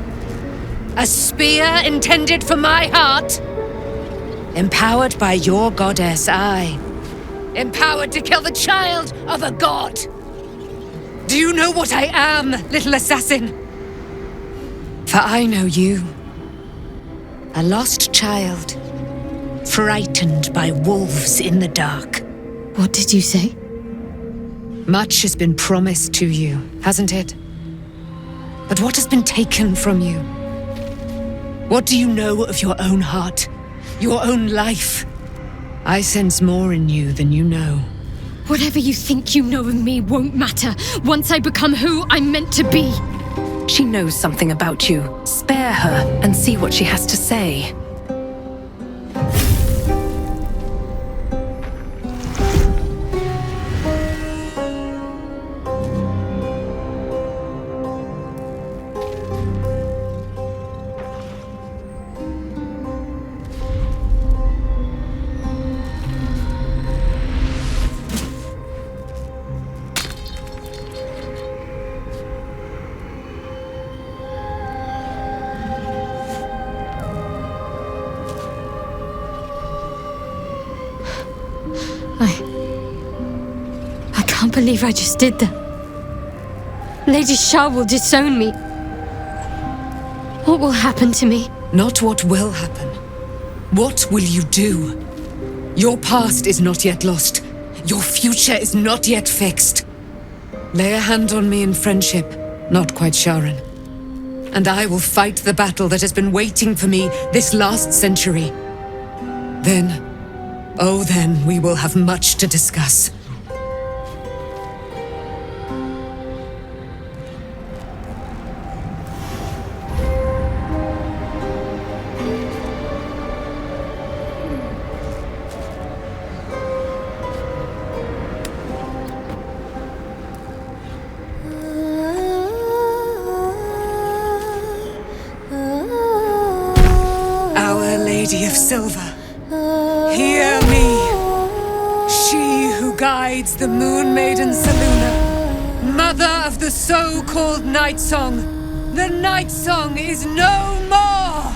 A spear intended for my heart? Empowered by your goddess, I. Empowered to kill the child of a god. Do you know what I am, little assassin? For I know you. A lost child, frightened by wolves in the dark. What did you say? Much has been promised to you, hasn't it? But what has been taken from you? What do you know of your own heart, your own life? I sense more in you than you know. Whatever you think you know of me won't matter once I become who I'm meant to be. She knows something about you. Spare her and see what she has to say. I can't believe I just did that. Lady Shar will disown me. What will happen to me? Not what will happen. What will you do? Your past is not yet lost. Your future is not yet fixed. Lay a hand on me in friendship, not quite Sharon. And I will fight the battle that has been waiting for me this last century. Then, oh then, we will have much to discuss. Lady of Silver, hear me. She who guides the Moon Maiden Selûne, mother of the so-called Nightsong, The Nightsong is no more!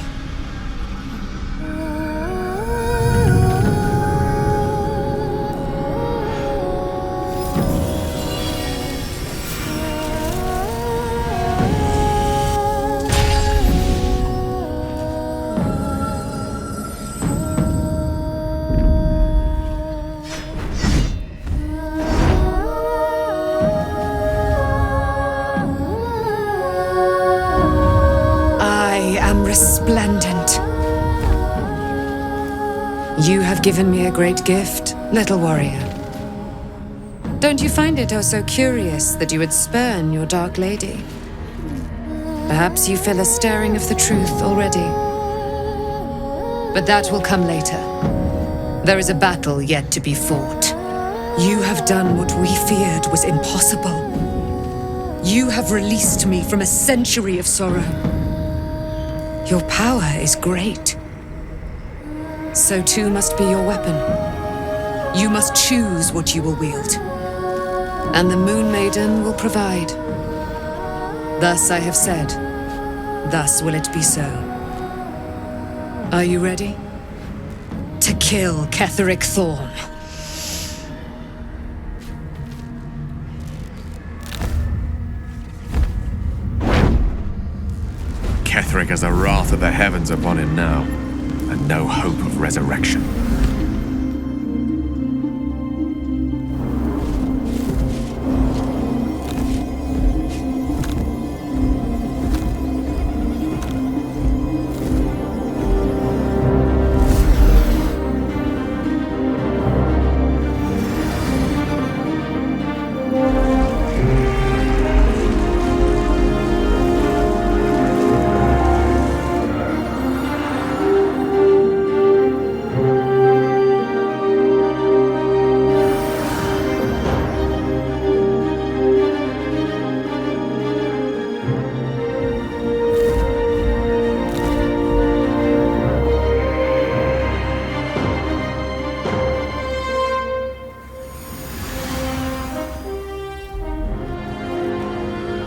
Resplendent. You have given me a great gift, little warrior. Don't you find it oh so curious that you would spurn your dark lady? Perhaps you feel a stirring of the truth already. But that will come later. There is a battle yet to be fought. You have done what we feared was impossible. You have released me from a century of sorrow. Your power is great. So too must be your weapon. You must choose what you will wield. And the Moon Maiden will provide. Thus I have said. Thus will it be so. Are you ready? To kill Ketheric Thorm. Ketheric has the wrath of the heavens upon him now, and no hope of resurrection.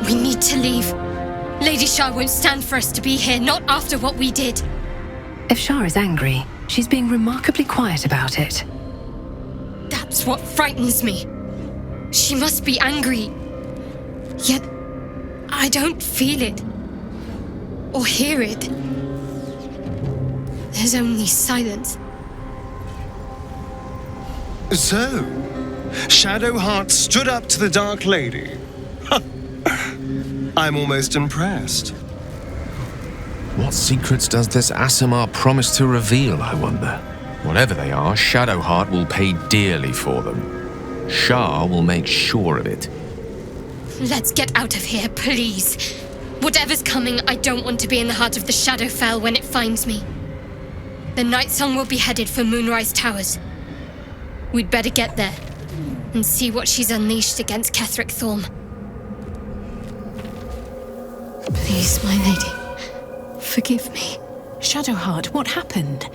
We need to leave. Lady Shar won't stand for us to be here, not after what we did. If Shar is angry, she's being remarkably quiet about it. That's what frightens me. She must be angry. Yet, I don't feel it. Or hear it. There's only silence. So, Shadowheart stood up to the Dark Lady. I'm almost impressed. What secrets does this Aasimar promise to reveal, I wonder? Whatever they are, Shadowheart will pay dearly for them. Shar will make sure of it. Let's get out of here, please. Whatever's coming, I don't want to be in the heart of the Shadowfell when it finds me. The Nightsong will be headed for Moonrise Towers. We'd better get there and see what she's unleashed against Ketheric Thorm. Please, my lady, forgive me. Shadowheart, what happened?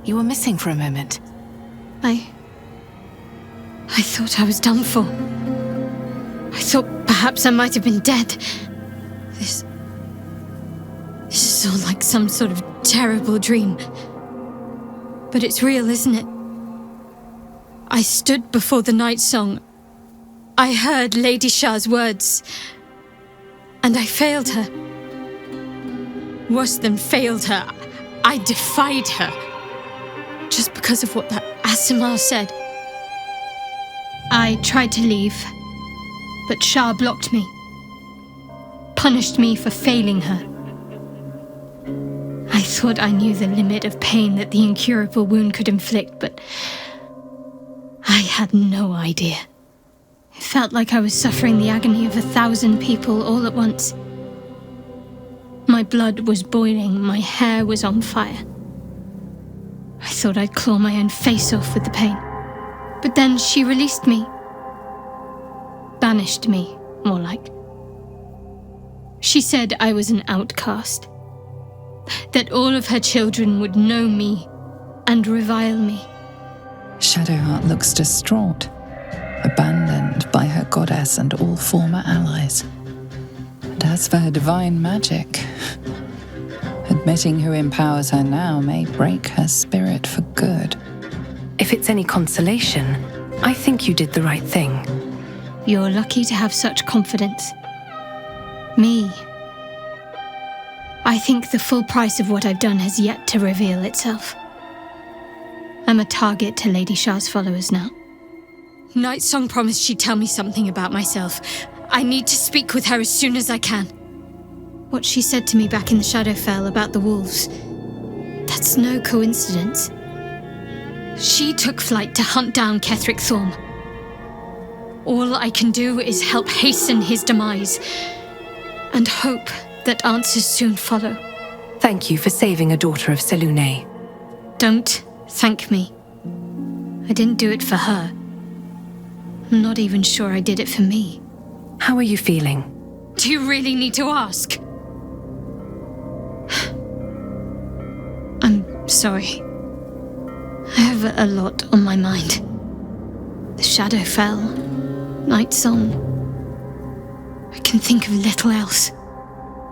You were missing for a moment. I thought I was done for. I thought perhaps I might have been dead. This is all like some sort of terrible dream. But it's real, isn't it? I stood before the Nightsong. I heard Lady Shar's words. And I failed her. Worse than failed her, I defied her. Just because of what that Aasimar said. I tried to leave, but Shar blocked me. Punished me for failing her. I thought I knew the limit of pain that the incurable wound could inflict, but I had no idea. It felt like I was suffering the agony of 1,000 people all at once. My blood was boiling, my hair was on fire. I thought I'd claw my own face off with the pain. But then she released me. Banished me, more like. She said I was an outcast. That all of her children would know me and revile me. Shadowheart looks distraught, abandoned by her goddess and all former allies. And As for her divine magic, admitting who empowers her now may break her spirit for good. If it's any consolation, I think you did the right thing. You're lucky to have such confidence. Me. I think the full price of what I've done has yet to reveal itself. I'm a target to Lady Shar's followers now. Nightsong promised she'd tell me something about myself. I need to speak with her as soon as I can. What she said to me back in the Shadowfell about the wolves, that's no coincidence. She took flight to hunt down Ketheric Thorm. All I can do is help hasten his demise, and hope that answers soon follow. Thank you for saving a daughter of Selûne. Don't thank me. I didn't do it for her. I'm not even sure I did it for me. How are you feeling? Do you really need to ask? I'm sorry. I have a lot on my mind. The Shadowfell, Nightsong. I can think of little else.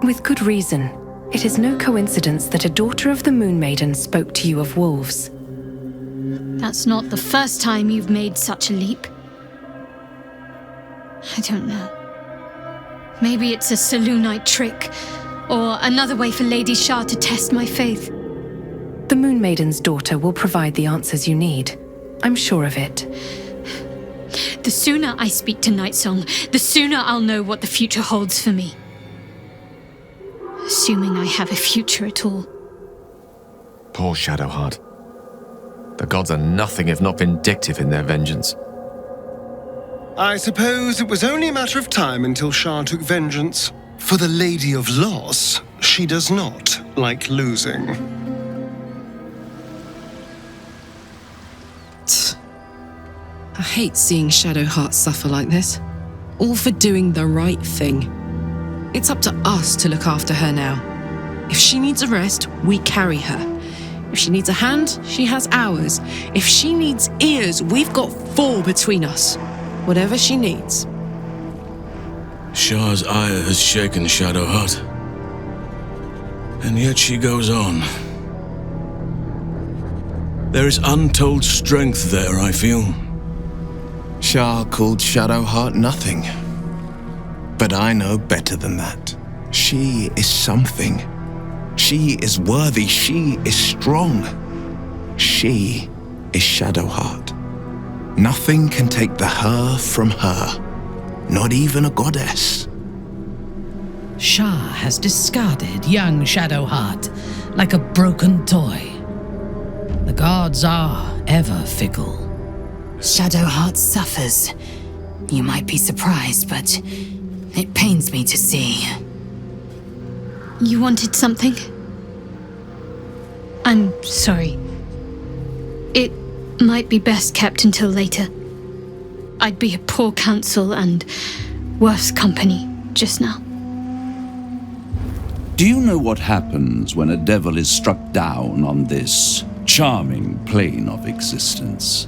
With good reason. It is no coincidence that a daughter of the Moon Maiden spoke to you of wolves. That's not the first time you've made such a leap. I don't know. Maybe it's a Selûnite trick, or another way for Lady Shar to test my faith. The Moon Maiden's daughter will provide the answers you need. I'm sure of it. The sooner I speak to Nightsong, the sooner I'll know what the future holds for me. Assuming I have a future at all. Poor Shadowheart. The gods are nothing if not vindictive in their vengeance. I suppose it was only a matter of time until Shar took vengeance. For the Lady of Loss, she does not like losing. I hate seeing Shadowheart suffer like this. All for doing the right thing. It's up to us to look after her now. If she needs a rest, we carry her. If she needs a hand, she has ours. If she needs ears, we've got 4 between us. Whatever she needs. Shar's ire has shaken Shadowheart. And yet she goes on. There is untold strength there, I feel. Shar called Shadowheart nothing. But I know better than that. She is something. She is worthy. She is strong. She is Shadowheart. Nothing can take the her from her. Not even a goddess. Shar has discarded young Shadowheart like a broken toy. The gods are ever fickle. Shadowheart suffers. You might be surprised, but it pains me to see. You wanted something? I'm sorry. It might be best kept until later. I'd be a poor counsel and worse company just now. Do you know what happens when a devil is struck down on this charming plane of existence?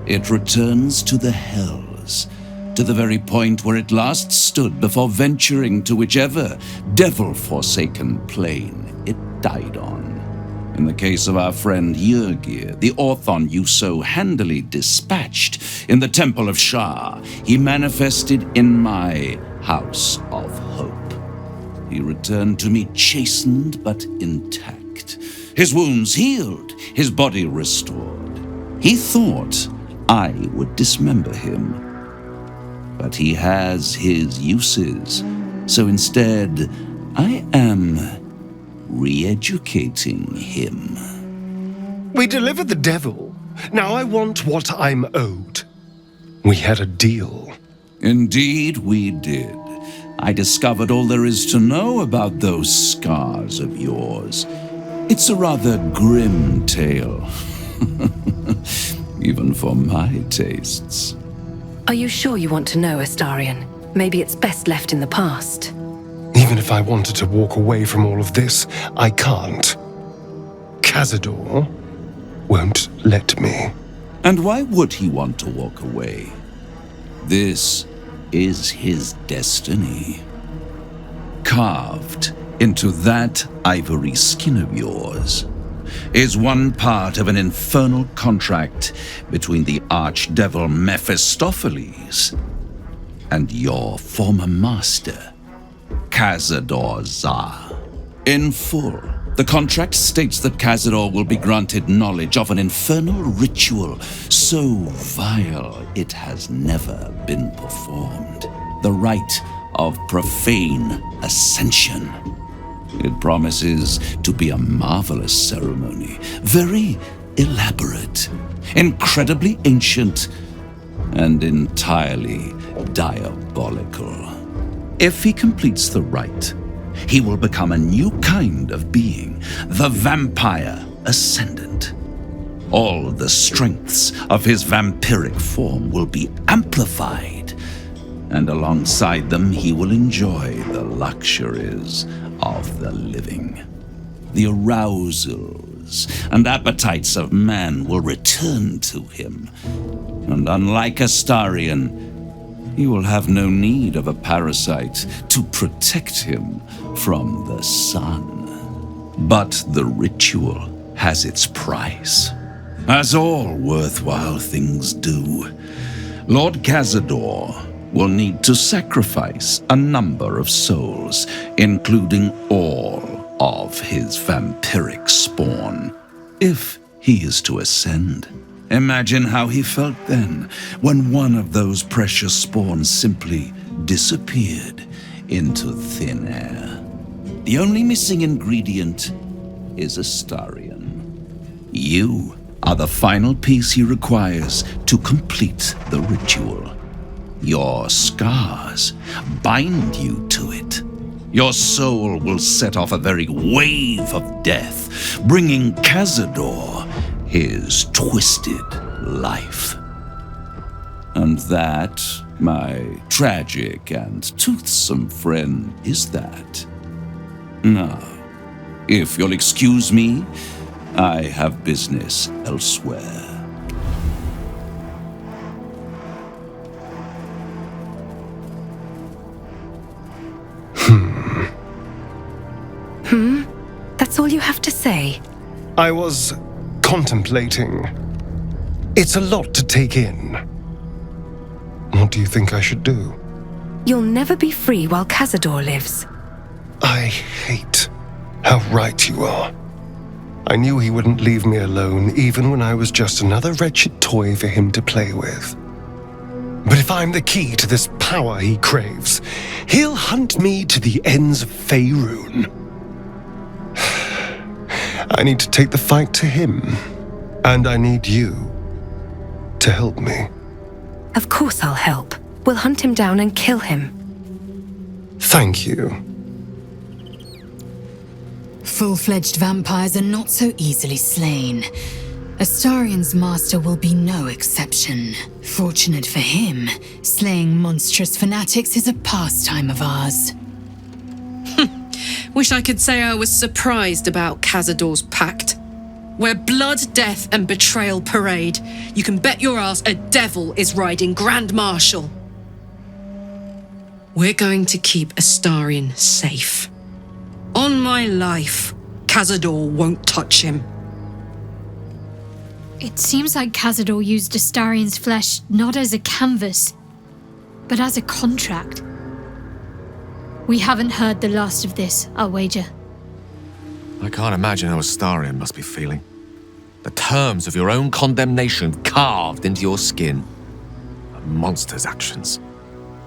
It returns to the hells, to the very point where it last stood before venturing to whichever devil-forsaken plane it died on. In the case of our friend Yurgir, the orthon you so handily dispatched in the Temple of Shar, he manifested in my House of Hope. He returned to me chastened but intact, his wounds healed, his body restored. He thought I would dismember him, but he has his uses, so instead I am re-educating him. We delivered the devil. Now I want what I'm owed. We had a deal. Indeed we did. I discovered all there is to know about those scars of yours. It's a rather grim tale. Even for my tastes. Are you sure you want to know, Astarion? Maybe it's best left in the past. Even if I wanted to walk away from all of this, I can't. Cazador won't let me. And why would he want to walk away? This is his destiny. carved into that ivory skin of yours is one part of an infernal contract between the archdevil Mephistopheles and your former master, Khazad-dûr. In full, the contract states that Khazad-dûr will be granted knowledge of an infernal ritual so vile it has never been performed. The rite of profane ascension. It promises to be a marvelous ceremony, very elaborate, incredibly ancient, and entirely diabolical. If he completes the rite, he will become a new kind of being, the Vampire Ascendant. All the strengths of his vampiric form will be amplified, and alongside them he will enjoy the luxuries of the living. The arousals and appetites of man will return to him, and unlike Astarion, he will have no need of a parasite to protect him from the sun. But the ritual has its price, as all worthwhile things do. Lord Khazad-dûr will need to sacrifice a number of souls, including all of his vampiric spawn, if he is to ascend. Imagine how he felt then, when one of those precious spawns simply disappeared into thin air. The only missing ingredient is Astarion. You are the final piece he requires to complete the ritual. Your scars bind you to it. Your soul will set off a very wave of death, bringing Khazad-dûr his twisted life. And that, my tragic and toothsome friend, is that. Now, if you'll excuse me, I have business elsewhere. That's all you have to say? I was contemplating. It's a lot to take in. What do you think I should do? You'll never be free while Khazad-dûr lives. I hate how right you are. I knew he wouldn't leave me alone, even when I was just another wretched toy for him to play with. But if I'm the key to this power he craves, he'll hunt me to the ends of Faerûn. I need to take the fight to him, and I need you to help me. Of course I'll help. We'll hunt him down and kill him. Thank you. Full-fledged vampires are not so easily slain. Astarion's master will be no exception. Fortunate for him, slaying monstrous fanatics is a pastime of ours. Wish I could say I was surprised about Khazad-dûr's pact. Where blood, death, and betrayal parade, you can bet your ass a devil is riding Grand Marshal. We're going to keep Astarion safe. On my life, Khazad-dûr won't touch him. It seems like Khazad-dûr used Astarion's flesh not as a canvas, but as a contract. We haven't heard the last of this, I'll wager. I can't imagine how Astarion must be feeling. The terms of your own condemnation carved into your skin. A monster's actions.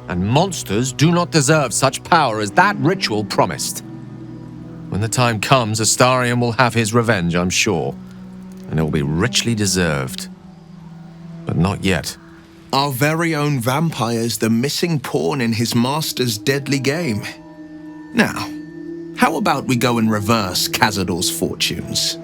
And monsters do not deserve such power as that ritual promised. When the time comes, Astarion will have his revenge, I'm sure. And it will be richly deserved. But not yet. Our very own vampire's the missing pawn in his master's deadly game. Now, how about we go and reverse Khazad-dûr's fortunes?